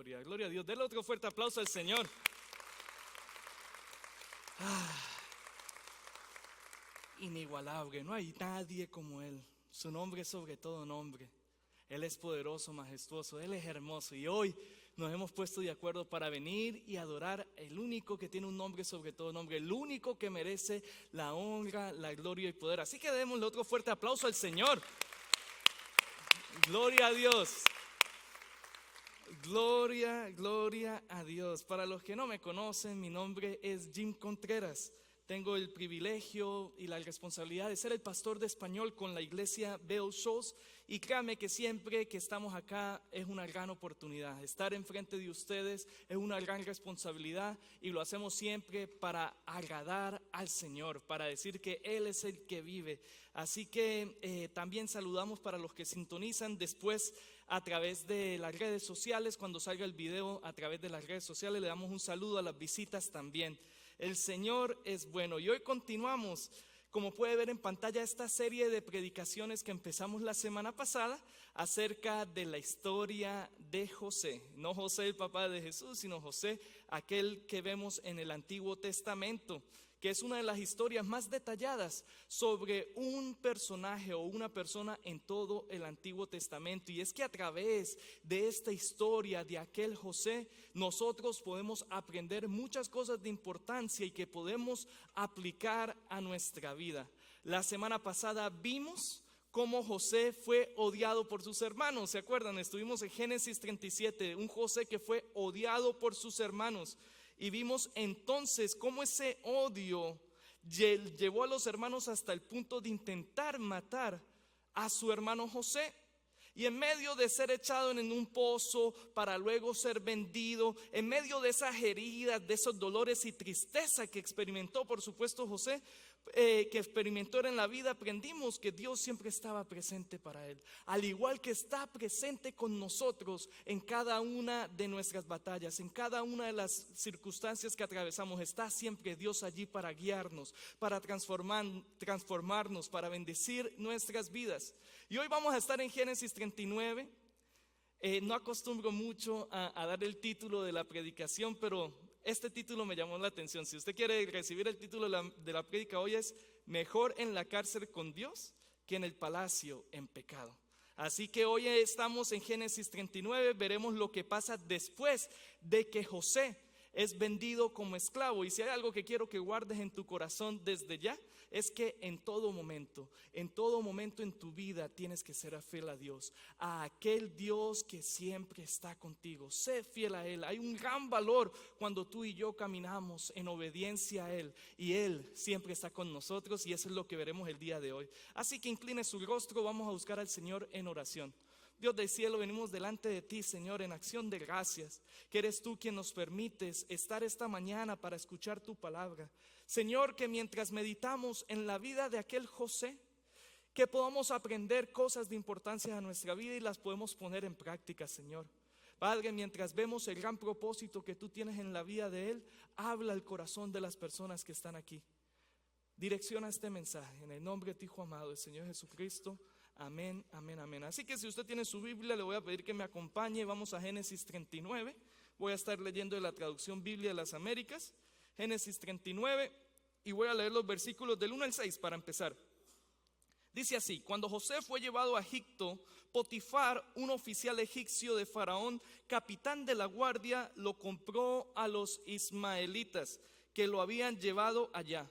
gloria, gloria a Dios. Denle otro fuerte aplauso al Señor. Inigualable, no hay nadie como Él. Su nombre es sobre todo nombre. Él es poderoso, majestuoso, Él es hermoso. Y hoy nos hemos puesto de acuerdo para venir y adorar el único que tiene un nombre sobre todo nombre, el único que merece la honra, la gloria y poder. Así que démosle otro fuerte aplauso al Señor. Gloria a Dios. Gloria, gloria a Dios. Para los que no me conocen, mi nombre es Jim Contreras. Tengo el privilegio y la responsabilidad de ser el pastor de español con la iglesia Bell Shows. Y créanme que siempre que estamos acá es una gran oportunidad. Estar enfrente de ustedes es una gran responsabilidad y lo hacemos siempre para agradar al Señor, para decir que Él es el que vive. Así que también saludamos para los que sintonizan después a través de las redes sociales. Cuando salga el video a través de las redes sociales, le damos un saludo a las visitas también. El Señor es bueno. Y hoy continuamos, como puede ver en pantalla, esta serie de predicaciones que empezamos la semana pasada acerca de la historia de José. No José el papá de Jesús, sino José, aquel que vemos en el Antiguo Testamento, que es una de las historias más detalladas sobre un personaje o una persona en todo el Antiguo Testamento. Y es que a través de esta historia de aquel José, nosotros podemos aprender muchas cosas de importancia y que podemos aplicar a nuestra vida. La semana pasada vimos cómo José fue odiado por sus hermanos. ¿Se acuerdan? Estuvimos en Génesis 37, un José que fue odiado por sus hermanos. Y vimos entonces cómo ese odio llevó a los hermanos hasta el punto de intentar matar a su hermano José. Y en medio de ser echado en un pozo para luego ser vendido, en medio de esas heridas, de esos dolores y tristeza que experimentó, por supuesto, José, que experimentó en la vida, aprendimos que Dios siempre estaba presente para él, al igual que está presente con nosotros en cada una de nuestras batallas, en cada una de las circunstancias que atravesamos. Está siempre Dios allí para guiarnos, para transformarnos, para bendecir nuestras vidas. Y hoy vamos a estar en Génesis 39. No acostumbro mucho a dar el título de la predicación, pero este título me llamó la atención. Si usted quiere recibir el título de la prédica hoy, es Mejor en la cárcel con Dios que en el palacio en pecado. Así que hoy estamos en Génesis 39, veremos lo que pasa después de que José es vendido como esclavo. Y si hay algo que quiero que guardes en tu corazón desde ya, es que en todo momento en tu vida tienes que ser fiel a Dios, a aquel Dios que siempre está contigo. Sé fiel a Él. Hay un gran valor cuando tú y yo caminamos en obediencia a Él, y Él siempre está con nosotros, y eso es lo que veremos el día de hoy. Así que incline su rostro, vamos a buscar al Señor en oración. Dios del cielo, venimos delante de ti, Señor, en acción de gracias, que eres tú quien nos permites estar esta mañana para escuchar tu palabra. Señor, que mientras meditamos en la vida de aquel José, que podamos aprender cosas de importancia a nuestra vida y las podemos poner en práctica, Señor. Padre, mientras vemos el gran propósito que tú tienes en la vida de él, habla al corazón de las personas que están aquí. Direcciona este mensaje en el nombre de tu Hijo amado, el Señor Jesucristo. Amén, amén, amén. Así que si usted tiene su Biblia, le voy a pedir que me acompañe. Vamos a Génesis 39. Voy a estar leyendo de la traducción Biblia de las Américas. Génesis 39, y voy a leer los versículos del 1 al 6 para empezar. Dice así: cuando José fue llevado a Egipto, Potifar, un oficial egipcio de Faraón, capitán de la guardia, lo compró a los ismaelitas que lo habían llevado allá.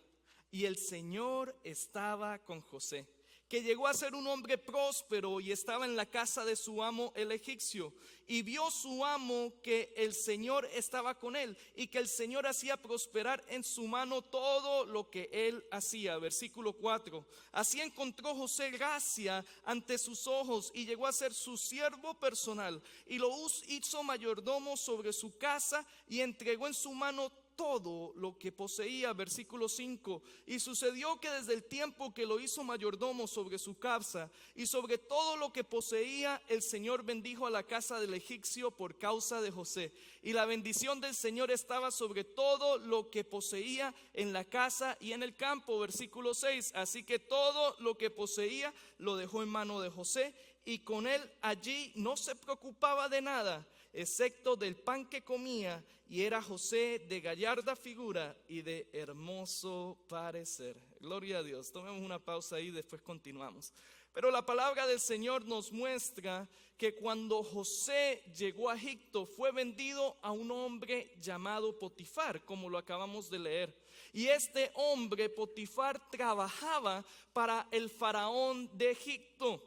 Y el Señor estaba con José, que llegó a ser un hombre próspero y estaba en la casa de su amo el egipcio. Y vio su amo que el Señor estaba con él y que el Señor hacía prosperar en su mano todo lo que él hacía. Versículo 4. Así encontró José gracia ante sus ojos y llegó a ser su siervo personal. Y lo hizo mayordomo sobre su casa y entregó en su mano todo lo que poseía. Versículo 5. Y sucedió que desde el tiempo que lo hizo mayordomo sobre su casa y sobre todo lo que poseía, el Señor bendijo a la casa del egipcio por causa de José. Y la bendición del Señor estaba sobre todo lo que poseía en la casa y en el campo. Versículo 6. Así que todo lo que poseía lo dejó en mano de José, y con él allí no se preocupaba de nada, excepto del pan que comía, y era José de gallarda figura y de hermoso parecer. Gloria a Dios. Tomemos una pausa ahí y después continuamos. Pero la palabra del Señor nos muestra que cuando José llegó a Egipto fue vendido a un hombre llamado Potifar, como lo acabamos de leer. Y este hombre, Potifar, trabajaba para el faraón de Egipto.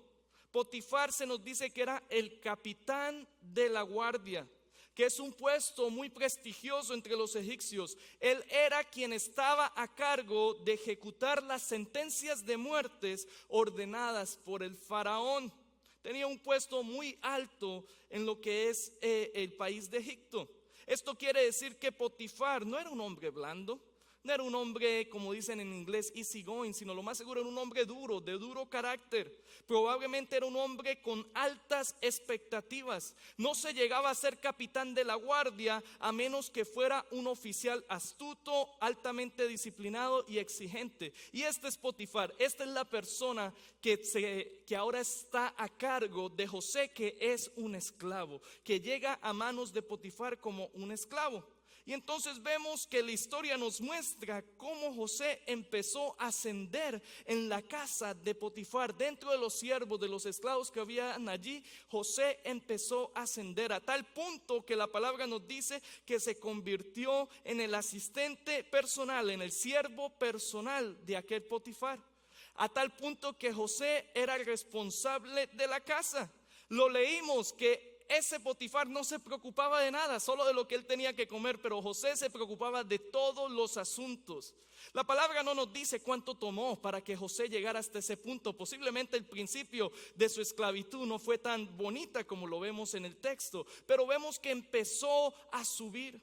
Potifar se nos dice que era el capitán de la guardia, que es un puesto muy prestigioso entre los egipcios. Él era quien estaba a cargo de ejecutar las sentencias de muertes ordenadas por el faraón. Tenía un puesto muy alto en lo que es el país de Egipto. Esto quiere decir que Potifar no era un hombre blando, no era un hombre, como dicen en inglés, easygoing, sino lo más seguro era un hombre duro, de duro carácter. Probablemente era un hombre con altas expectativas. No se llegaba a ser capitán de la guardia a menos que fuera un oficial astuto, altamente disciplinado y exigente. Y este es Potifar, esta es la persona que ahora está a cargo de José, que es un esclavo, que llega a manos de Potifar como un esclavo. Y entonces vemos que la historia nos muestra cómo José empezó a ascender en la casa de Potifar. Dentro de los siervos, de los esclavos que habían allí, José empezó a ascender a tal punto que la palabra nos dice que se convirtió en el asistente personal, en el siervo personal de aquel Potifar. A tal punto que José era el responsable de la casa. Lo leímos que ese Potifar no se preocupaba de nada, solo de lo que él tenía que comer, pero José se preocupaba de todos los asuntos. La palabra no nos dice cuánto tomó para que José llegara hasta ese punto. Posiblemente el principio de su esclavitud no fue tan bonita como lo vemos en el texto, pero vemos que empezó a subir.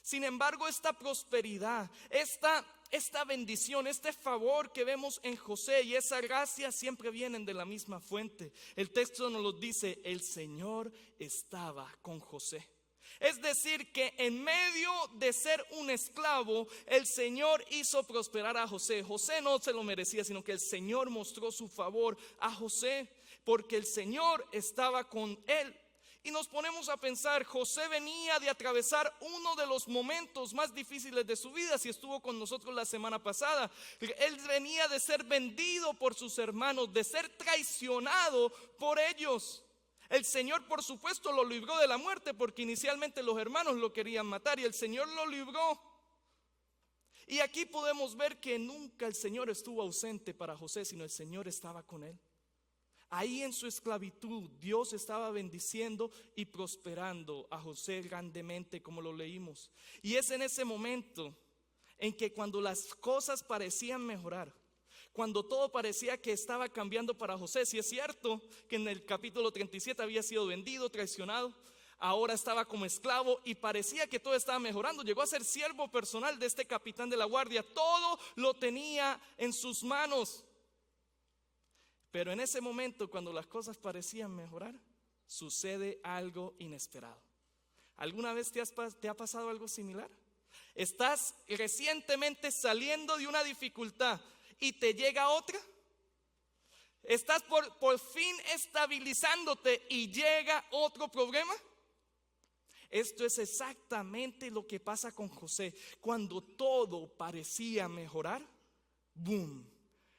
Sin embargo, esta prosperidad, esta bendición, este favor que vemos en José y esa gracia siempre vienen de la misma fuente. El texto nos lo dice: el Señor estaba con José. Es decir, que en medio de ser un esclavo, el Señor hizo prosperar a José. José no se lo merecía, sino que el Señor mostró su favor a José, porque el Señor estaba con él. Y nos ponemos a pensar, José venía de atravesar uno de los momentos más difíciles de su vida. Si estuvo con nosotros la semana pasada, él venía de ser vendido por sus hermanos, de ser traicionado por ellos. El Señor, por supuesto, lo libró de la muerte, porque inicialmente los hermanos lo querían matar y el Señor lo libró. Y aquí podemos ver que nunca el Señor estuvo ausente para José, sino el Señor estaba con él. Ahí en su esclavitud Dios estaba bendiciendo y prosperando a José grandemente, como lo leímos. Y es en ese momento en que cuando las cosas parecían mejorar, cuando todo parecía que estaba cambiando para José, si es cierto que en el capítulo 37 había sido vendido, traicionado, ahora estaba como esclavo y parecía que todo estaba mejorando. Llegó a ser siervo personal de este capitán de la guardia, todo lo tenía en sus manos. Pero en ese momento, cuando las cosas parecían mejorar, sucede algo inesperado. ¿Alguna vez te ha pasado algo similar? Estás recientemente saliendo de una dificultad y te llega otra. Estás por fin estabilizándote y llega otro problema. Esto es exactamente lo que pasa con José. Cuando todo parecía mejorar, ¡boom!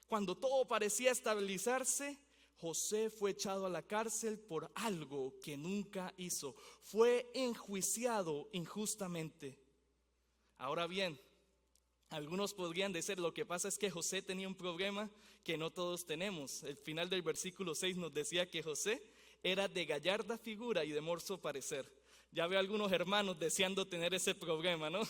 Cuando todo parecía estabilizarse, José fue echado a la cárcel por algo que nunca hizo. Fue enjuiciado injustamente. Ahora bien, algunos podrían decir, lo que pasa es que José tenía un problema que no todos tenemos. El final del versículo 6 nos decía que José era de gallarda figura y de hermoso parecer. Ya veo a algunos hermanos deseando tener ese problema, ¿no?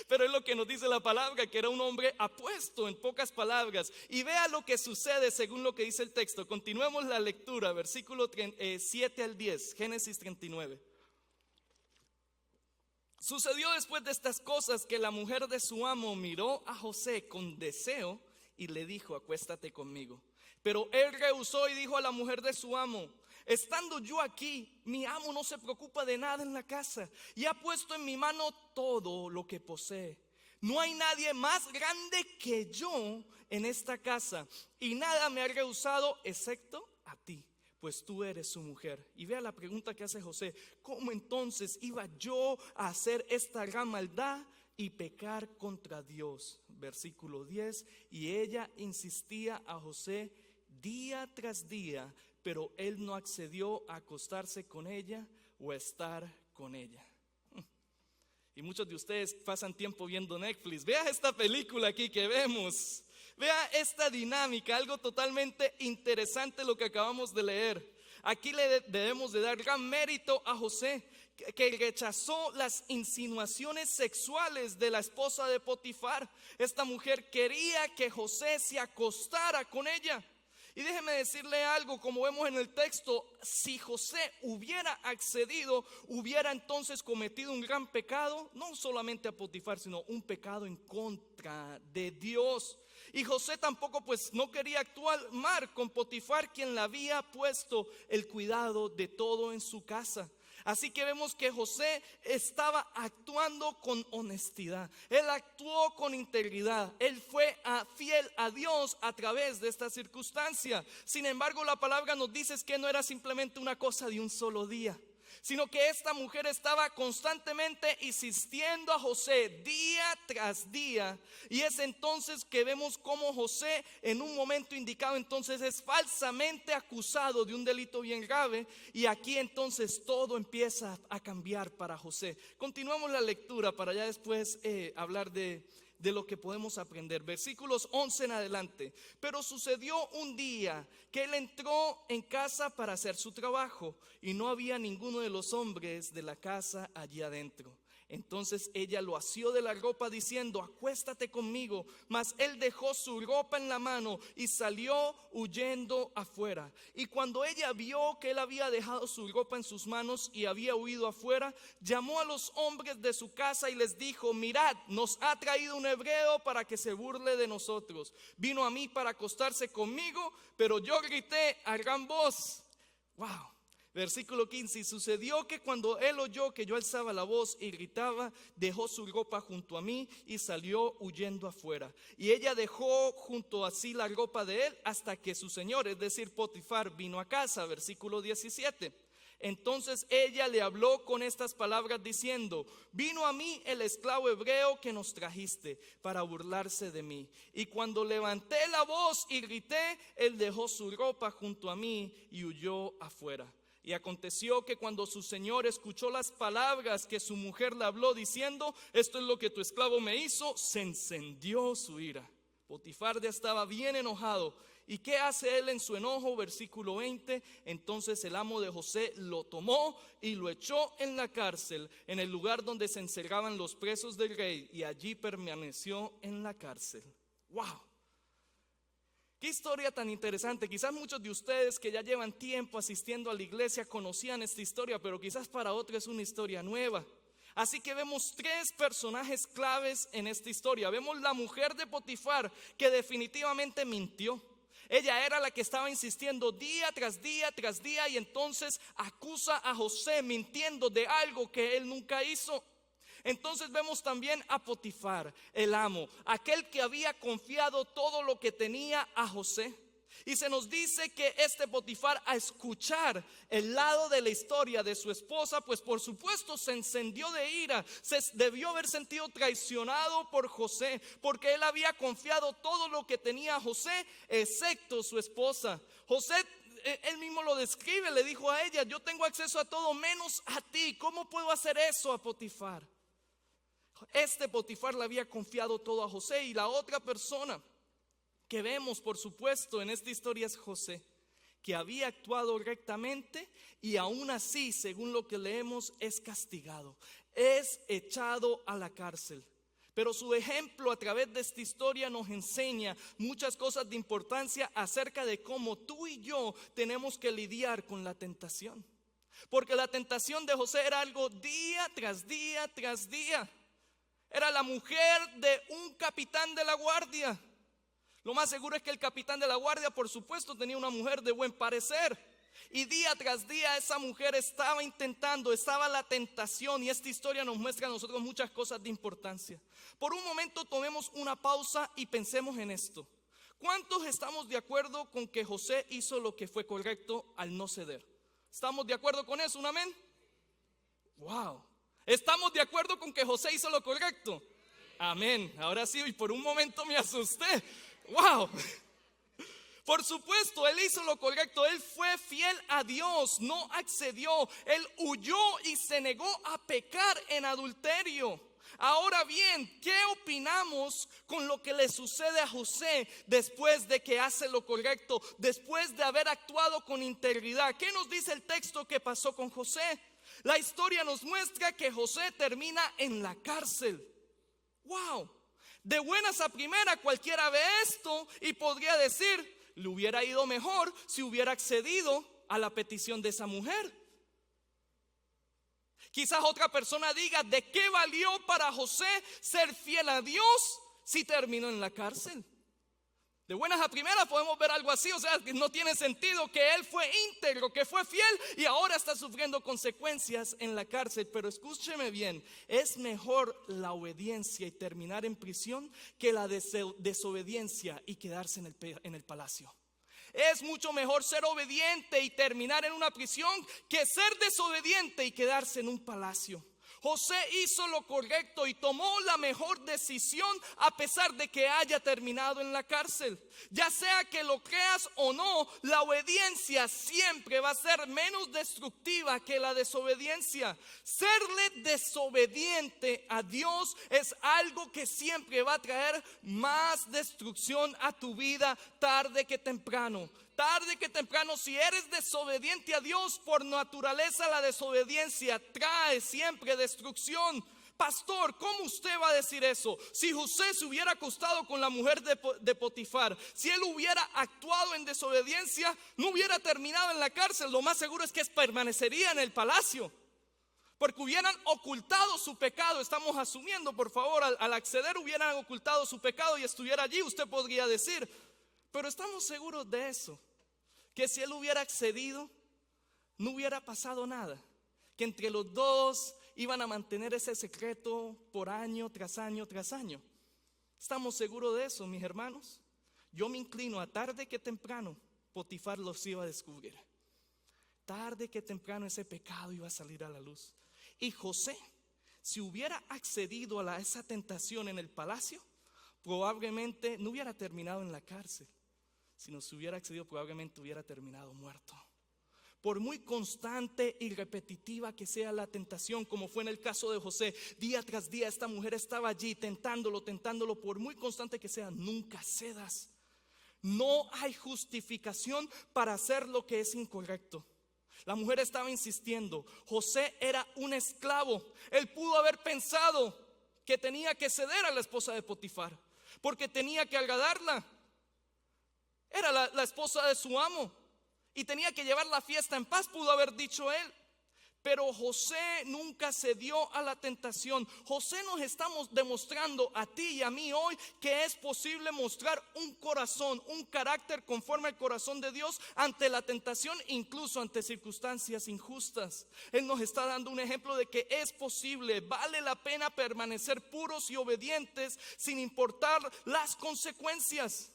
Pero es lo que nos dice la palabra, que era un hombre apuesto, en pocas palabras. Y vea lo que sucede según lo que dice el texto. Continuemos la lectura, versículo 7 al 10, Génesis 39. Sucedió después de estas cosas que la mujer de su amo miró a José con deseo y le dijo: acuéstate conmigo. Pero él rehusó y dijo a la mujer de su amo: estando yo aquí, mi amo no se preocupa de nada en la casa y ha puesto en mi mano todo lo que posee. No hay nadie más grande que yo en esta casa y nada me ha rehusado excepto a ti, pues tú eres su mujer. Y vea la pregunta que hace José: ¿cómo entonces iba yo a hacer esta gran maldad y pecar contra Dios? Versículo 10: y ella insistía a José día tras día, pero él no accedió a acostarse con ella o a estar con ella. Y muchos de ustedes pasan tiempo viendo Netflix. Vea esta película aquí que vemos. Vea esta dinámica, algo totalmente interesante lo que acabamos de leer. Aquí le debemos de dar gran mérito a José, que rechazó las insinuaciones sexuales de la esposa de Potifar. Esta mujer quería que José se acostara con ella. Y déjeme decirle algo, como vemos en el texto, si José hubiera accedido, hubiera entonces cometido un gran pecado, no solamente a Potifar, sino un pecado en contra de Dios. Y José tampoco pues no quería actuar mal con Potifar, quien le había puesto el cuidado de todo en su casa. Así que vemos que José estaba actuando con honestidad. Él actuó con integridad. Él fue fiel a Dios a través de esta circunstancia. Sin embargo, la palabra nos dice que no era simplemente una cosa de un solo día, sino que esta mujer estaba constantemente insistiendo a José día tras día. Y es entonces que vemos cómo José en un momento indicado entonces es falsamente acusado de un delito bien grave. Y aquí entonces todo empieza a cambiar para José. Continuamos la lectura para ya después hablar de lo que podemos aprender. Versículos 11 en adelante. Pero sucedió un día que él entró en casa para hacer su trabajo y no había ninguno de los hombres de la casa allí adentro. Entonces ella lo asió de la ropa diciendo: acuéstate conmigo. Mas él dejó su ropa en la mano y salió huyendo afuera. Y cuando ella vio que él había dejado su ropa en sus manos y había huido afuera, llamó a los hombres de su casa y les dijo: mirad, nos ha traído un hebreo para que se burle de nosotros. Vino a mí para acostarse conmigo, pero yo grité a gran voz. Wow. Versículo 15: y sucedió que cuando él oyó que yo alzaba la voz y gritaba, dejó su ropa junto a mí y salió huyendo afuera. Y ella dejó junto a sí la ropa de él hasta que su señor, es decir, Potifar, vino a casa. Versículo 17: entonces ella le habló con estas palabras diciendo: vino a mí el esclavo hebreo que nos trajiste para burlarse de mí. Y cuando levanté la voz y grité, él dejó su ropa junto a mí y huyó afuera. Y aconteció que cuando su señor escuchó las palabras que su mujer le habló diciendo: esto es lo que tu esclavo me hizo, se encendió su ira. Potifar ya estaba bien enojado. ¿Y qué hace él en su enojo? Versículo 20: entonces el amo de José lo tomó y lo echó en la cárcel, en el lugar donde se encerraban los presos del rey, y allí permaneció en la cárcel. ¡Wow! Qué historia tan interesante. Quizás muchos de ustedes que ya llevan tiempo asistiendo a la iglesia conocían esta historia, pero quizás para otros es una historia nueva. Así que vemos tres personajes claves en esta historia. Vemos la mujer de Potifar, que definitivamente mintió. Ella era la que estaba insistiendo día tras día tras día, y entonces acusa a José mintiendo de algo que él nunca hizo. Entonces vemos también a Potifar, el amo, aquel que había confiado todo lo que tenía a José. Y se nos dice que este Potifar, a escuchar el lado de la historia de su esposa, pues por supuesto se encendió de ira. Se debió haber sentido traicionado por José, porque él había confiado todo lo que tenía a José, excepto su esposa. José, él mismo lo describe, le dijo a ella: yo tengo acceso a todo menos a ti. ¿Cómo puedo hacer eso a Potifar? Este Potifar le había confiado todo a José. Y la otra persona que vemos, por supuesto, en esta historia es José, que había actuado rectamente y aún así, según lo que leemos, es castigado, es echado a la cárcel. Pero su ejemplo a través de esta historia nos enseña muchas cosas de importancia acerca de cómo tú y yo tenemos que lidiar con la tentación. Porque la tentación de José era algo día tras día tras día. Era la mujer de un capitán de la guardia. Lo más seguro es que el capitán de la guardia, por supuesto, tenía una mujer de buen parecer. Y día tras día esa mujer estaba la tentación. Y esta historia nos muestra a nosotros muchas cosas de importancia. Por un momento tomemos una pausa y pensemos en esto. ¿Cuántos estamos de acuerdo con que José hizo lo que fue correcto al no ceder? ¿Estamos de acuerdo con eso? ¿Un amén? Wow. ¿Estamos de acuerdo con que José hizo lo correcto? Amén. Ahora sí, y por un momento me asusté. Wow. Por supuesto, él hizo lo correcto. Él fue fiel a Dios, no accedió. Él huyó y se negó a pecar en adulterio. Ahora bien, ¿qué opinamos con lo que le sucede a José después de que hace lo correcto, después de haber actuado con integridad? ¿Qué nos dice el texto que pasó con José? La historia nos muestra que José termina en la cárcel. ¡Wow! De buenas a primera cualquiera ve esto y podría decir, le hubiera ido mejor si hubiera accedido a la petición de esa mujer. Quizás otra persona diga, ¿de qué valió para José ser fiel a Dios si terminó en la cárcel? De buenas a primeras podemos ver algo así, o sea, que no tiene sentido que él fue íntegro, que fue fiel y ahora está sufriendo consecuencias en la cárcel. Pero escúcheme bien, es mejor la obediencia y terminar en prisión que la desobediencia y quedarse en el palacio. Es mucho mejor ser obediente y terminar en una prisión que ser desobediente y quedarse en un palacio. José hizo lo correcto y tomó la mejor decisión a pesar de que haya terminado en la cárcel. Ya sea que lo creas o no, la obediencia siempre va a ser menos destructiva que la desobediencia. Serle desobediente a Dios es algo que siempre va a traer más destrucción a tu vida tarde que temprano. Tarde que temprano, si eres desobediente a Dios, por naturaleza la desobediencia trae siempre destrucción. Pastor, ¿cómo usted va a decir eso? Si José se hubiera acostado con la mujer de Potifar, si él hubiera actuado en desobediencia, no hubiera terminado en la cárcel. Lo más seguro es que permanecería en el palacio, porque hubieran ocultado su pecado. Estamos asumiendo, por favor, al acceder hubieran ocultado su pecado y estuviera allí, usted podría decir. Pero estamos seguros de eso, que si él hubiera accedido, no hubiera pasado nada, que entre los dos iban a mantener ese secreto por año tras año tras año. ¿Estamos seguros de eso, mis hermanos? Yo me inclino a tarde que temprano Potifar los iba a descubrir. Tarde que temprano ese pecado iba a salir a la luz. Y José, si hubiera accedido a esa tentación en el palacio, probablemente no hubiera terminado en la cárcel. Si no se hubiera accedido, probablemente hubiera terminado muerto. Por muy constante y repetitiva que sea la tentación, como fue en el caso de José, día tras día esta mujer estaba allí tentándolo, por muy constante que sea, nunca cedas. No hay justificación para hacer lo que es incorrecto. La mujer estaba insistiendo. José era un esclavo. Él pudo haber pensado que tenía que ceder a la esposa de Potifar, porque tenía que agradarla. Era la esposa de su amo y tenía que llevar la fiesta en paz, pudo haber dicho él. Pero José nunca cedió a la tentación. José nos estamos demostrando a ti y a mí hoy que es posible mostrar un corazón, un carácter conforme al corazón de Dios ante la tentación, incluso ante circunstancias injustas. Él nos está dando un ejemplo de que es posible, vale la pena permanecer puros y obedientes sin importar las consecuencias.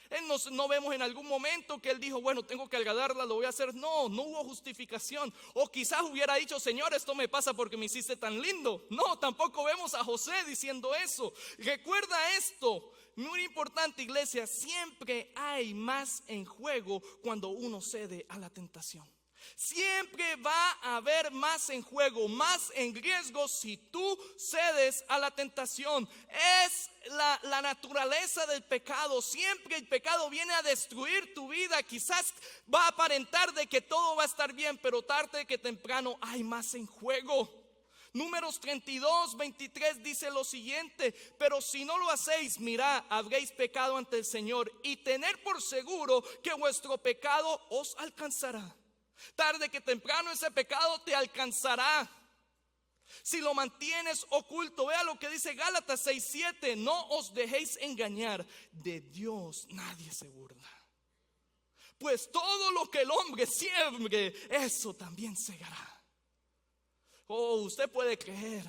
Él no vemos en algún momento que él dijo, bueno, tengo que agradarla, lo voy a hacer. No hubo justificación. O quizás hubiera dicho, Señor, esto me pasa porque me hiciste tan lindo. No, tampoco vemos a José diciendo eso. Recuerda esto, muy importante, iglesia, siempre hay más en juego cuando uno cede a la tentación. Siempre va a haber más en juego, más en riesgo si tú cedes a la tentación. Es la naturaleza del pecado. Siempre el pecado viene a destruir tu vida. Quizás va a aparentar de que todo va a estar bien, pero tarde que temprano hay más en juego. Números 32:23 dice lo siguiente: pero si no lo hacéis, mirad, habréis pecado ante el Señor, y tener por seguro que vuestro pecado os alcanzará. Tarde que temprano ese pecado te alcanzará si lo mantienes oculto. Vea lo que dice Gálatas 6:7: no os dejéis engañar, de Dios nadie se burla, pues todo lo que el hombre siembre, eso también segará. Oh, usted puede creer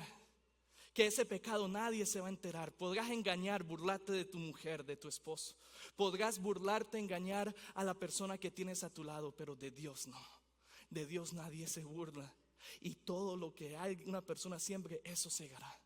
que ese pecado nadie se va a enterar. Podrás engañar, burlarte de tu mujer, de tu esposo. Podrás burlarte, engañar a la persona que tienes a tu lado, pero de Dios no. De Dios nadie se burla. Y todo lo que hay una persona siembre, eso segará.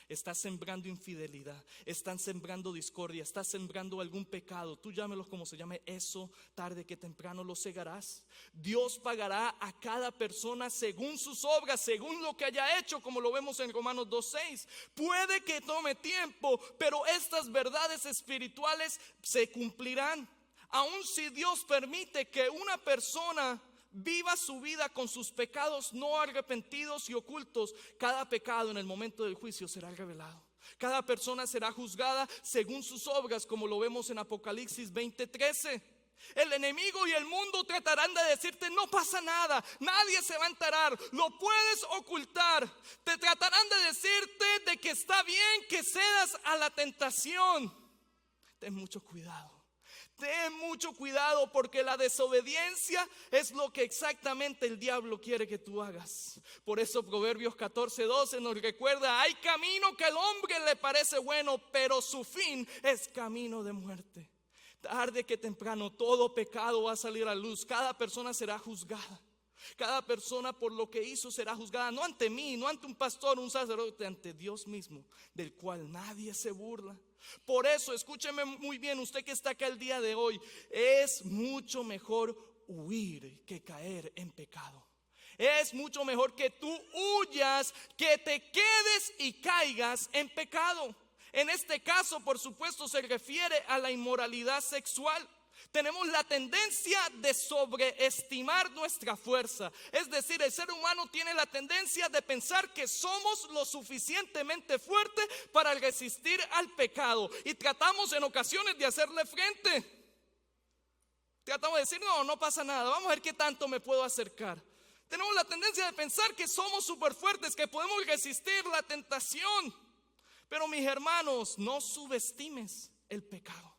Estás sembrando infidelidad, están sembrando discordia, estás sembrando algún pecado, tú llámelos como se llame, eso tarde que temprano lo segarás. Dios pagará a cada persona según sus obras, según lo que haya hecho, como lo vemos en Romanos 2:6. Puede que tome tiempo, pero estas verdades espirituales se cumplirán. Aun si Dios permite que una persona viva su vida con sus pecados no arrepentidos y ocultos, cada pecado en el momento del juicio será revelado. Cada persona será juzgada según sus obras, como lo vemos en Apocalipsis 20:13. El enemigo y el mundo tratarán de decirte: no pasa nada, nadie se va a enterar, lo puedes ocultar. Te tratarán de decirte de que está bien que cedas a la tentación. Ten mucho cuidado. Ten mucho cuidado, porque la desobediencia es lo que exactamente el diablo quiere que tú hagas. Por eso Proverbios 14:12 nos recuerda: hay camino que al hombre le parece bueno, pero su fin es camino de muerte. Tarde que temprano todo pecado va a salir a luz. Cada persona será juzgada. Cada persona por lo que hizo será juzgada, no ante mí, no ante un pastor, un sacerdote, ante Dios mismo, del cual nadie se burla. Por eso, escúcheme muy bien, usted que está acá el día de hoy, es mucho mejor huir que caer en pecado. Es mucho mejor que tú huyas, que te quedes y caigas en pecado. En este caso, por supuesto, se refiere a la inmoralidad sexual. Tenemos la tendencia de sobreestimar nuestra fuerza. Es decir, el ser humano tiene la tendencia de pensar que somos lo suficientemente fuertes para resistir al pecado. Y tratamos en ocasiones de hacerle frente. Tratamos de decir: no pasa nada, vamos a ver qué tanto me puedo acercar. Tenemos la tendencia de pensar que somos súper fuertes, que podemos resistir la tentación. Pero mis hermanos, no subestimes el pecado.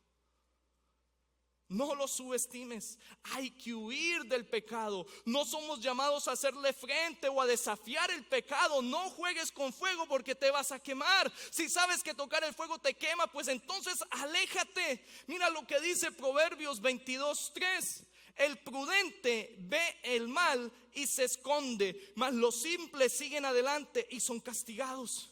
No lo subestimes. Hay que huir del pecado. No somos llamados a hacerle frente o a desafiar el pecado. No juegues con fuego, porque te vas a quemar. Si sabes que tocar el fuego te quema, pues entonces aléjate. Mira lo que dice Proverbios 22:3. El prudente ve el mal y se esconde, mas los simples siguen adelante y son castigados.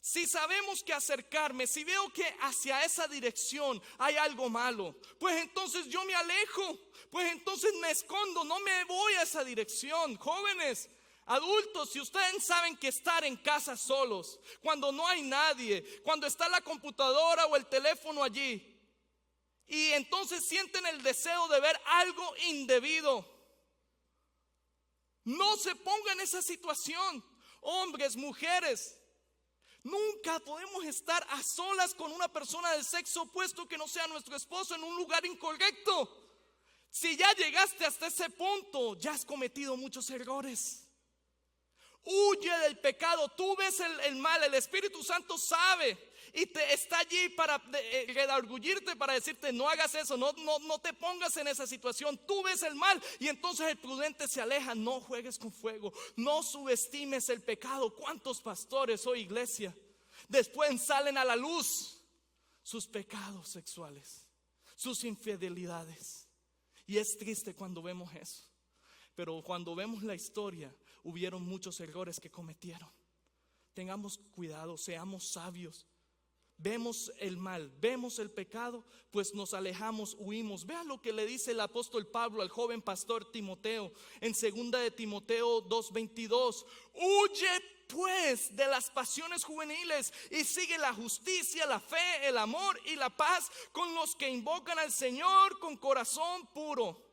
Si sabemos que acercarme, si veo que hacia esa dirección hay algo malo, pues entonces yo me alejo, pues entonces me escondo, no me voy a esa dirección. Jóvenes, adultos, si ustedes saben que estar en casa solos, cuando no hay nadie, cuando está la computadora o el teléfono allí, y entonces sienten el deseo de ver algo indebido, no se pongan en esa situación. Hombres, mujeres, nunca podemos estar a solas con una persona del sexo opuesto que no sea nuestro esposo en un lugar incorrecto. Si ya llegaste hasta ese punto, ya has cometido muchos errores. Huye del pecado. Tú ves el mal, el Espíritu Santo sabe y te está allí para redarguirte, para decirte: no hagas eso, no te pongas en esa situación. Tú ves el mal y entonces el prudente se aleja. No juegues con fuego, no subestimes el pecado. ¿Cuántos pastores hoy, iglesia, después salen a la luz sus pecados sexuales, sus infidelidades? Y es triste cuando vemos eso. Pero cuando vemos la historia, hubieron muchos errores que cometieron. Tengamos cuidado, seamos sabios. Vemos el mal, vemos el pecado, pues nos alejamos, huimos. Vean lo que le dice el apóstol Pablo al joven pastor Timoteo en 2 de Timoteo 2:22. Huye pues de las pasiones juveniles y sigue la justicia, la fe, el amor y la paz con los que invocan al Señor con corazón puro.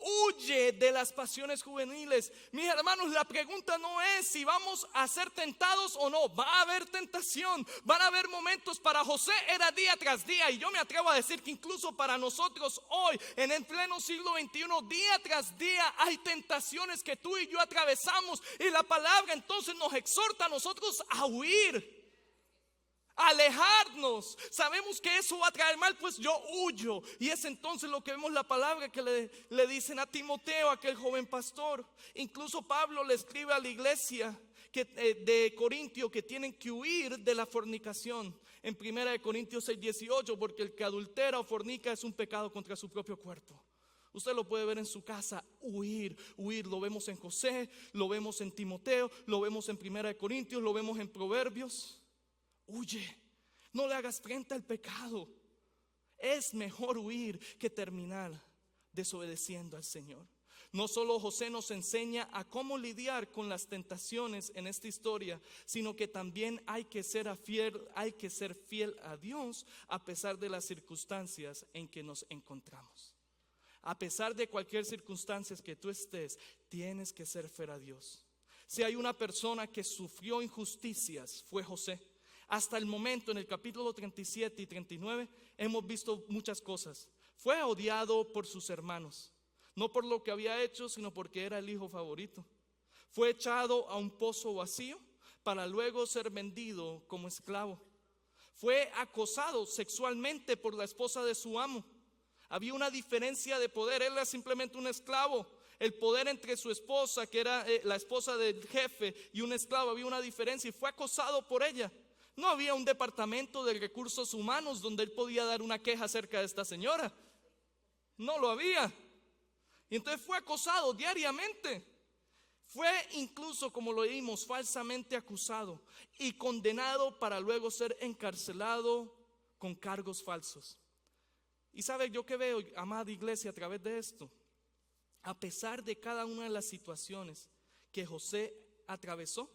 Huye de las pasiones juveniles. Mis hermanos, la pregunta no es si vamos a ser tentados o no. Va a haber tentación, van a haber momentos. Para José era día tras día, y yo me atrevo a decir que incluso para nosotros hoy, en el pleno siglo XXI, día tras día hay tentaciones que tú y yo atravesamos. Y la palabra entonces nos exhorta a nosotros a huir, alejarnos. Sabemos que eso va a traer mal, pues yo huyo. Y es entonces lo que vemos la palabra que le dicen a Timoteo, aquel joven pastor. Incluso Pablo le escribe a la iglesia de Corintio que tienen que huir de la fornicación. En 1 Corintios 6:18, porque el que adultera o fornica es un pecado contra su propio cuerpo. Usted lo puede ver en su casa, huir. Lo vemos en José, lo vemos en Timoteo, lo vemos en 1 Corintios, lo vemos en Proverbios. Huye, no le hagas frente al pecado. Es mejor huir que terminar desobedeciendo al Señor. No solo José nos enseña a cómo lidiar con las tentaciones en esta historia, sino que también hay que ser fiel a Dios a pesar de las circunstancias en que nos encontramos. A pesar de cualquier circunstancia que tú estés, tienes que ser fiel a Dios. Si hay una persona que sufrió injusticias, fue José. Hasta el momento, en el capítulo 37 y 39, hemos visto muchas cosas. Fue odiado por sus hermanos, no por lo que había hecho, sino porque era el hijo favorito. Fue echado a un pozo vacío para luego ser vendido como esclavo. Fue acosado sexualmente por la esposa de su amo. Había una diferencia de poder, él era simplemente un esclavo. El poder entre su esposa, que era la esposa del jefe, y un esclavo, había una diferencia, y fue acosado por ella. No había un departamento de recursos humanos donde él podía dar una queja acerca de esta señora. No lo había. Y entonces fue acosado diariamente. Fue incluso, como lo leímos, falsamente acusado y condenado para luego ser encarcelado con cargos falsos. Y sabe, yo que veo, amada iglesia, a través de esto, a pesar de cada una de las situaciones que José atravesó,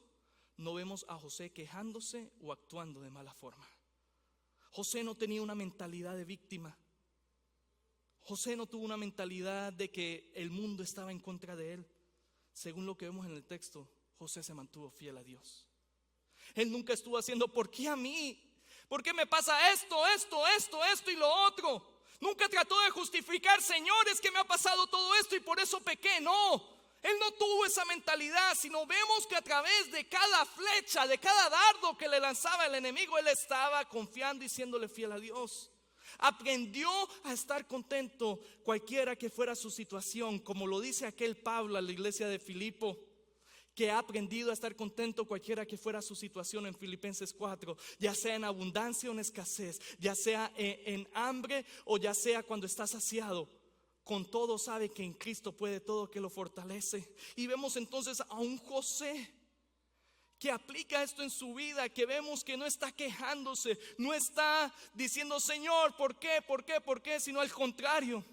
no vemos a José quejándose o actuando de mala forma. José no tenía una mentalidad de víctima. José no tuvo una mentalidad de que el mundo estaba en contra de él. Según lo que vemos en el texto, José se mantuvo fiel a Dios. Él nunca estuvo haciendo, ¿por qué a mí? ¿Por qué me pasa esto y lo otro? Nunca trató de justificar, Señor, es que me ha pasado todo esto y por eso pequé. No, él no tuvo esa mentalidad, sino vemos que a través de cada flecha, de cada dardo que le lanzaba el enemigo, él estaba confiando y siéndole fiel a Dios. Aprendió a estar contento cualquiera que fuera su situación, como lo dice aquel Pablo a la iglesia de Filipo, que ha aprendido a estar contento cualquiera que fuera su situación en Filipenses 4, ya sea en abundancia o en escasez, ya sea en hambre o ya sea cuando está saciado. Con todo sabe que en Cristo puede todo, que lo fortalece. Y vemos entonces a un José que aplica esto en su vida, que vemos que no está quejándose, no está diciendo, Señor, ¿por qué? Sino al contrario.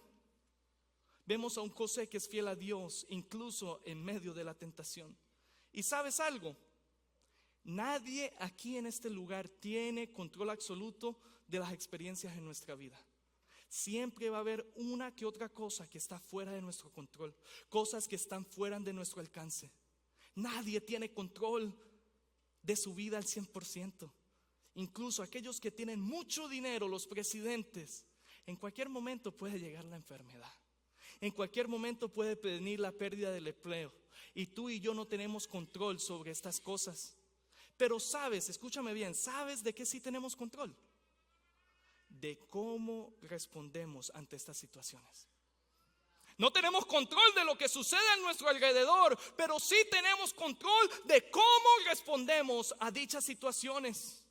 Vemos a un José que es fiel a Dios, incluso en medio de la tentación. ¿Y sabes algo? Nadie aquí en este lugar tiene control absoluto de las experiencias en nuestra vida. Siempre va a haber una que otra cosa que está fuera de nuestro control, cosas que están fuera de nuestro alcance. Nadie tiene control de su vida al 100%. Incluso aquellos que tienen mucho dinero, los presidentes, en cualquier momento puede llegar la enfermedad. En cualquier momento puede venir la pérdida del empleo. Y tú y yo no tenemos control sobre estas cosas. Pero sabes, escúchame bien, ¿sabes de qué sí tenemos control? De cómo respondemos ante estas situaciones. No tenemos control de lo que sucede a nuestro alrededor, pero sí tenemos control de cómo respondemos a dichas situaciones.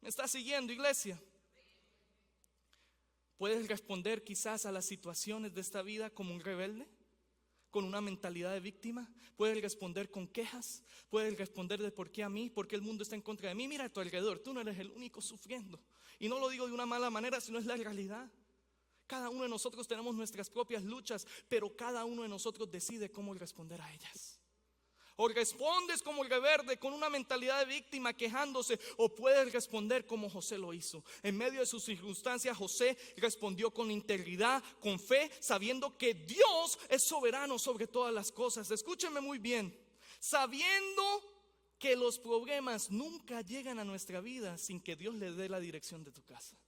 ¿Me está siguiendo, iglesia? ¿Puedes responder quizás a las situaciones de esta vida como un rebelde? ¿Con una mentalidad de víctima? ¿Puedes responder con quejas? ¿Puedes responder de por qué a mí? ¿Por qué el mundo está en contra de mí? Mira a tu alrededor, tú no eres el único sufriendo. Y no lo digo de una mala manera, sino es la realidad. Cada uno de nosotros tenemos nuestras propias luchas, pero cada uno de nosotros decide cómo responder a ellas. O respondes como el rebelde con una mentalidad de víctima quejándose, o puedes responder como José lo hizo. En medio de sus circunstancias, José respondió con integridad, con fe, sabiendo que Dios es soberano sobre todas las cosas. Escúcheme muy bien, sabiendo que los problemas nunca llegan a nuestra vida sin que Dios le dé la dirección de tu casa.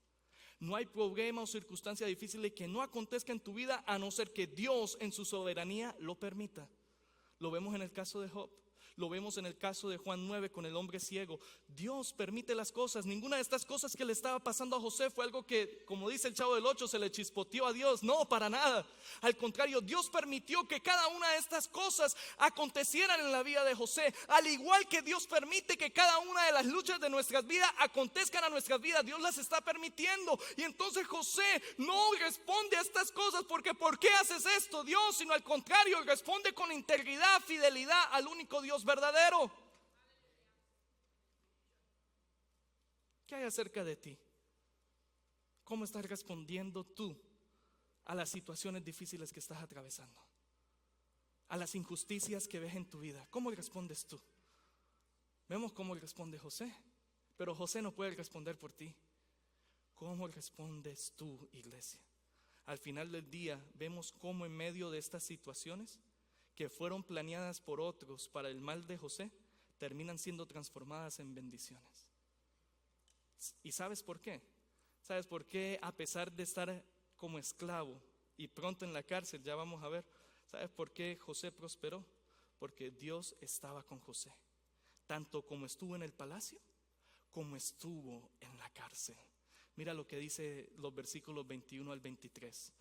No hay problema o circunstancia difícil que no acontezca en tu vida a no ser que Dios en su soberanía lo permita. Lo vemos en el caso de Job, Lo vemos en el caso de Juan 9 con el hombre ciego. Dios permite las cosas. Ninguna de estas cosas que le estaba pasando a José fue algo que, como dice el Chavo del 8, se le chispoteó a Dios. No, para nada. Al contrario, Dios permitió que cada una de estas cosas acontecieran en la vida de José. Al igual que Dios permite que cada una de las luchas de nuestras vidas acontezcan a nuestras vidas, Dios las está permitiendo. Y entonces José no responde a estas cosas porque ¿por qué haces esto, Dios? Sino al contrario, responde con integridad, fidelidad al único Dios verdadero. ¿Qué hay acerca de ti? ¿Cómo estás respondiendo tú a las situaciones difíciles que estás atravesando? A las injusticias que ves en tu vida. ¿Cómo respondes tú? Vemos cómo responde José, pero José no puede responder por ti. ¿Cómo respondes tú, iglesia? Al final del día vemos cómo en medio de estas situaciones que fueron planeadas por otros para el mal de José, terminan siendo transformadas en bendiciones. ¿Y sabes por qué? ¿Sabes por qué? A pesar de estar como esclavo y pronto en la cárcel, ya vamos a ver, ¿sabes por qué José prosperó? Porque Dios estaba con José, tanto como estuvo en el palacio, como estuvo en la cárcel. Mira lo que dice los versículos 21 al 23.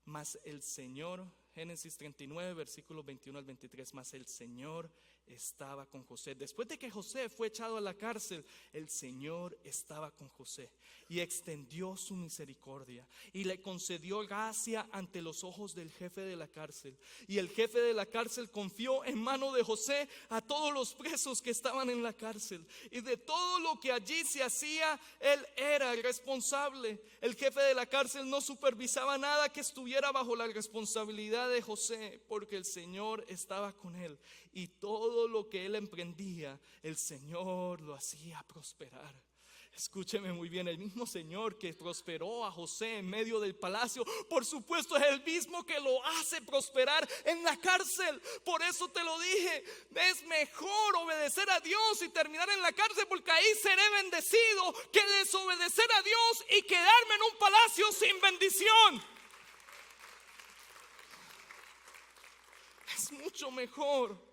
Mas el Señor, Génesis 39, versículos 21 al 23, mas el Señor estaba con José. Después de que José fue echado a la cárcel, el Señor estaba con José y extendió su misericordia y le concedió gracia ante los ojos del jefe de la cárcel. Y el jefe de la cárcel confió en mano de José a todos los presos que estaban en la cárcel, y de todo lo que allí se hacía, él era el responsable. El jefe de la cárcel no supervisaba nada que estuviera bajo la responsabilidad de José, porque el Señor estaba con él, y todo lo que él emprendía, el Señor lo hacía prosperar. Escúcheme muy bien, el mismo Señor que prosperó a José en medio del palacio, por supuesto es el mismo que lo hace prosperar en la cárcel. Por eso te lo dije, es mejor obedecer a Dios y terminar en la cárcel, porque ahí seré bendecido, que desobedecer a Dios y quedarme en un palacio sin bendición. Es mucho mejor.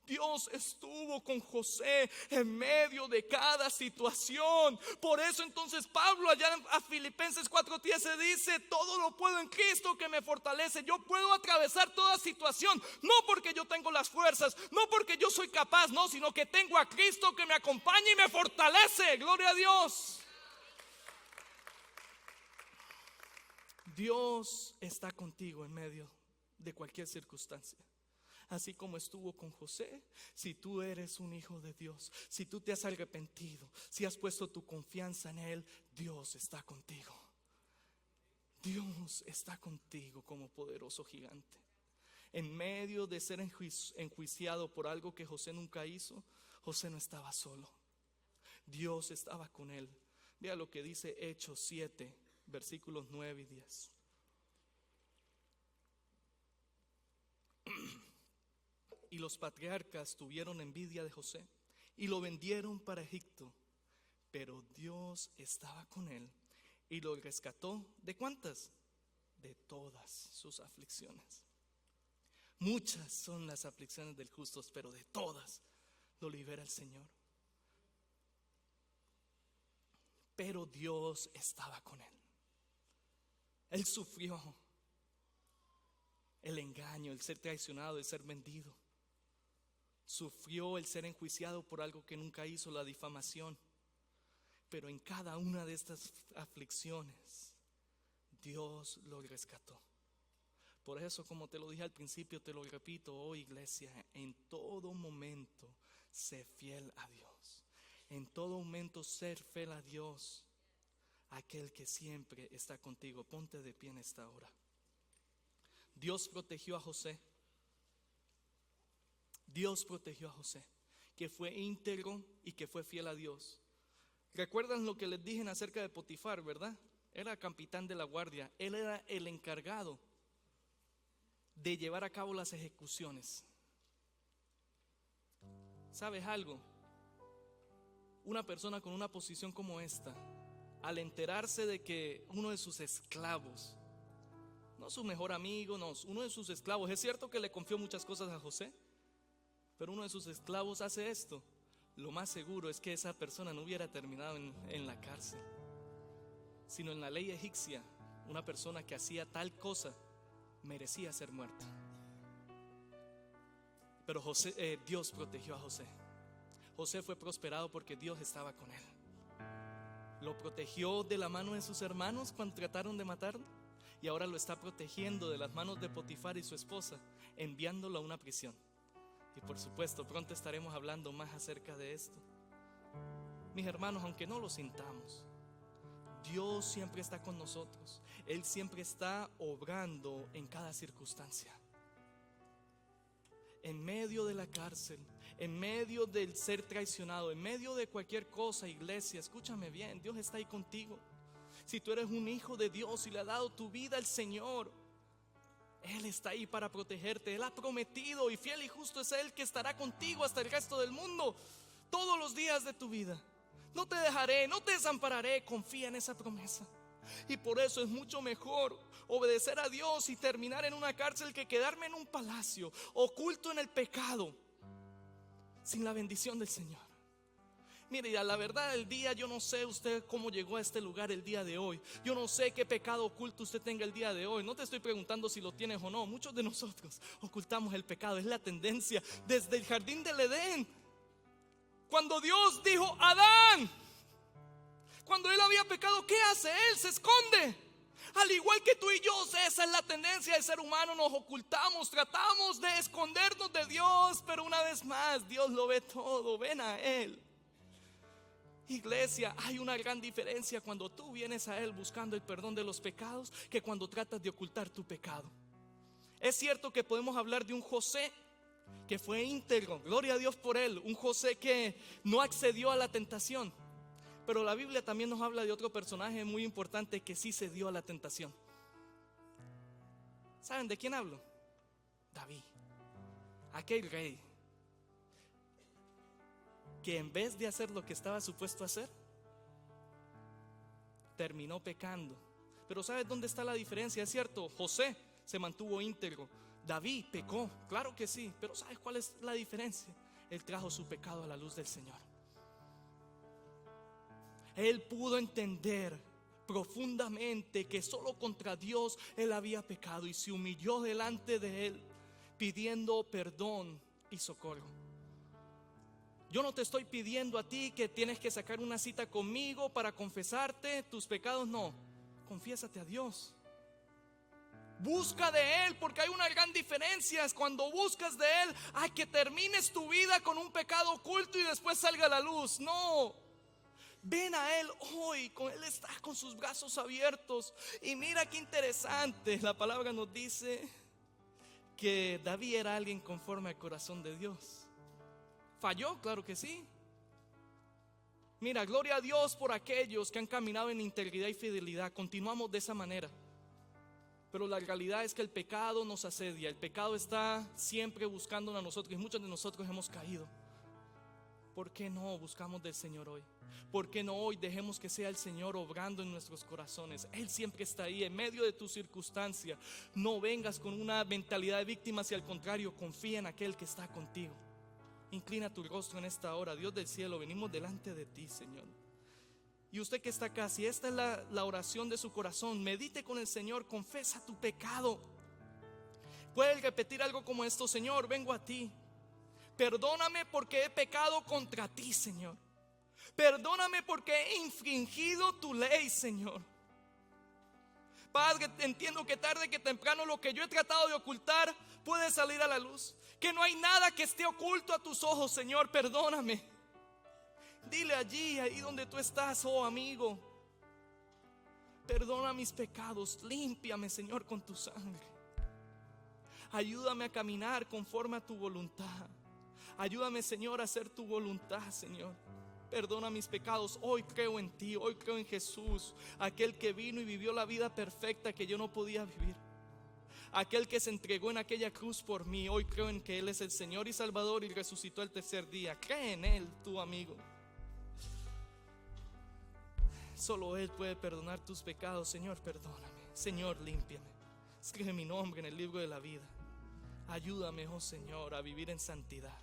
Dios estuvo con José en medio de cada situación. Por eso entonces Pablo allá a Filipenses 4:10 dice: todo lo puedo en Cristo que me fortalece. Yo puedo atravesar toda situación, no porque yo tengo las fuerzas, no porque yo soy capaz, no, sino que tengo a Cristo que me acompaña y me fortalece. Gloria a Dios. Dios está contigo en medio de cualquier circunstancia. Así como estuvo con José. Si tú eres un hijo de Dios, si tú te has arrepentido, si has puesto tu confianza en Él, Dios está contigo. Dios está contigo como poderoso gigante. En medio de ser enjuiciado por algo que José nunca hizo, José no estaba solo. Dios estaba con él. Vea lo que dice Hechos 7, versículos 9 y 10. Y los patriarcas tuvieron envidia de José y lo vendieron para Egipto, pero Dios estaba con él y lo rescató. ¿De cuántas? De todas sus aflicciones. Muchas son las aflicciones del justo, pero de todas lo libera el Señor. Pero Dios estaba con él. Él sufrió el engaño, el ser traicionado, el ser vendido. Sufrió el ser enjuiciado por algo que nunca hizo, la difamación. Pero en cada una de estas aflicciones, Dios lo rescató. Por eso, como te lo dije al principio, te lo repito hoy, iglesia: en todo momento sé fiel a Dios. En todo momento ser fiel a Dios, aquel que siempre está contigo. Ponte de pie en esta hora. Dios protegió a José. Dios protegió a José, que fue íntegro y que fue fiel a Dios. ¿Recuerdan lo que les dije acerca de Potifar, verdad? Era capitán de la guardia. Él era el encargado de llevar a cabo las ejecuciones. ¿Sabes algo? Una persona con una posición como esta, al enterarse de que uno de sus esclavos, no su mejor amigo, no, uno de sus esclavos, es cierto que le confió muchas cosas a José, pero uno de sus esclavos hace esto, lo más seguro es que esa persona no hubiera terminado en la cárcel, sino en la ley egipcia, una persona que hacía tal cosa merecía ser muerta. Pero Dios protegió a José. José fue prosperado porque Dios estaba con él. Lo protegió de la mano de sus hermanos cuando trataron de matarlo, y ahora lo está protegiendo de las manos de Potifar y su esposa, enviándolo a una prisión. Y por supuesto, pronto estaremos hablando más acerca de esto. Mis hermanos, aunque no lo sintamos, Dios siempre está con nosotros. Él siempre está obrando en cada circunstancia. En medio de la cárcel, en medio del ser traicionado, en medio de cualquier cosa, iglesia, escúchame bien, Dios está ahí contigo. Si tú eres un hijo de Dios y le ha dado tu vida al Señor, Él está ahí para protegerte. Él ha prometido, y fiel y justo es Él, que estará contigo hasta el resto del mundo, todos los días de tu vida. No te dejaré, no te desampararé. Confía en esa promesa. Y por eso es mucho mejor obedecer a Dios y terminar en una cárcel que quedarme en un palacio, oculto en el pecado, sin la bendición del Señor. Mire, a la verdad del día, yo no sé usted cómo llegó a este lugar el día de hoy. Yo no sé qué pecado oculto usted tenga el día de hoy. No te estoy preguntando si lo tienes o no. Muchos de nosotros ocultamos el pecado. Es la tendencia desde el jardín del Edén. Cuando Dios dijo: Adán, cuando él había pecado, ¿qué hace él? Se esconde. Al igual que tú y yo, esa es la tendencia del ser humano. Nos ocultamos, tratamos de escondernos de Dios, pero una vez más, Dios lo ve todo. Ven a Él. Iglesia, hay una gran diferencia cuando tú vienes a Él buscando el perdón de los pecados, que cuando tratas de ocultar tu pecado. Es cierto que podemos hablar de un José que fue íntegro, gloria a Dios por él, un José que no accedió a la tentación. Pero la Biblia también nos habla de otro personaje muy importante que sí se dio a la tentación. ¿Saben de quién hablo? David, aquel rey que en vez de hacer lo que estaba supuesto a hacer, terminó pecando. Pero ¿sabes dónde está la diferencia? Es cierto, José se mantuvo íntegro, David pecó, claro que sí, pero ¿sabes cuál es la diferencia? Él trajo su pecado a la luz del Señor. Él pudo entender profundamente que solo contra Dios él había pecado, y se humilló delante de Él pidiendo perdón y socorro. Yo no te estoy pidiendo a ti que tienes que sacar una cita conmigo para confesarte tus pecados, no. Confiésate a Dios. Busca de Él, porque hay una gran diferencia. Cuando buscas de Él, hay que termines tu vida con un pecado oculto y después salga a la luz. No. Ven a Él hoy, con Él está con sus brazos abiertos. Y mira qué interesante, la palabra nos dice que David era alguien conforme al corazón de Dios. ¿Falló? Claro que sí. Mira, gloria a Dios por aquellos que han caminado en integridad y fidelidad. Continuamos de esa manera. Pero la realidad es que el pecado nos asedia. El pecado está siempre buscándonos a nosotros, y muchos de nosotros hemos caído. ¿Por qué no buscamos del Señor hoy? ¿Por qué no hoy dejemos que sea el Señor obrando en nuestros corazones? Él siempre está ahí en medio de tu circunstancia. No vengas con una mentalidad de víctima, si al contrario, confía en aquel que está contigo. Inclina tu rostro en esta hora. Dios del cielo, venimos delante de ti, Señor. Y usted que está acá, si esta es la oración de su corazón, medite con el Señor, confesa tu pecado. Puedes repetir algo como esto: Señor, vengo a ti. Perdóname porque he pecado contra ti, Señor. Perdóname porque he infringido tu ley, Señor. Padre, entiendo que tarde que temprano lo que yo he tratado de ocultar puede salir a la luz. Que no hay nada que esté oculto a tus ojos, Señor. Perdóname. Dile allí, ahí donde tú estás, oh amigo. Perdona mis pecados. Límpiame, Señor, con tu sangre. Ayúdame a caminar conforme a tu voluntad. Ayúdame, Señor, a hacer tu voluntad, Señor. Perdona mis pecados. Hoy creo en ti, hoy creo en Jesús, aquel que vino y vivió la vida perfecta que yo no podía vivir, aquel que se entregó en aquella cruz por mí. Hoy creo en que Él es el Señor y Salvador y resucitó el tercer día. Cree en Él, tu amigo. Solo Él puede perdonar tus pecados. Señor, perdóname. Señor, límpiame. Escribe mi nombre en el libro de la vida. Ayúdame, oh Señor, a vivir en santidad.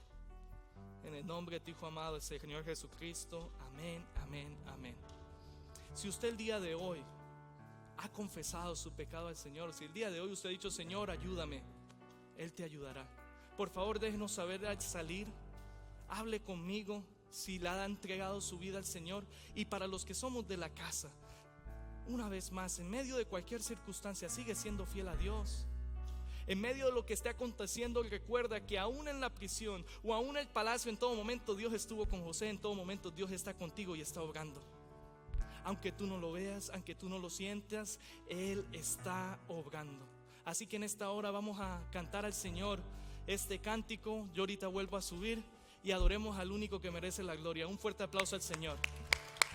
En el nombre de tu Hijo amado, el Señor Jesucristo. Amén, amén, amén. Si usted el día de hoy ha confesado su pecado al Señor, si el día de hoy usted ha dicho: Señor, ayúdame, Él te ayudará. Por favor, déjenos saber al salir. Hable conmigo si le ha entregado su vida al Señor. Y para los que somos de la casa, una vez más, en medio de cualquier circunstancia, sigue siendo fiel a Dios. En medio de lo que esté aconteciendo, recuerda que aún en la prisión o aún en el palacio, en todo momento Dios estuvo con José. En todo momento Dios está contigo y está obrando. Aunque tú no lo veas, aunque tú no lo sientas, Él está obrando. Así que en esta hora vamos a cantar al Señor este cántico. Yo ahorita vuelvo a subir y adoremos al único que merece la gloria. Un fuerte aplauso al Señor.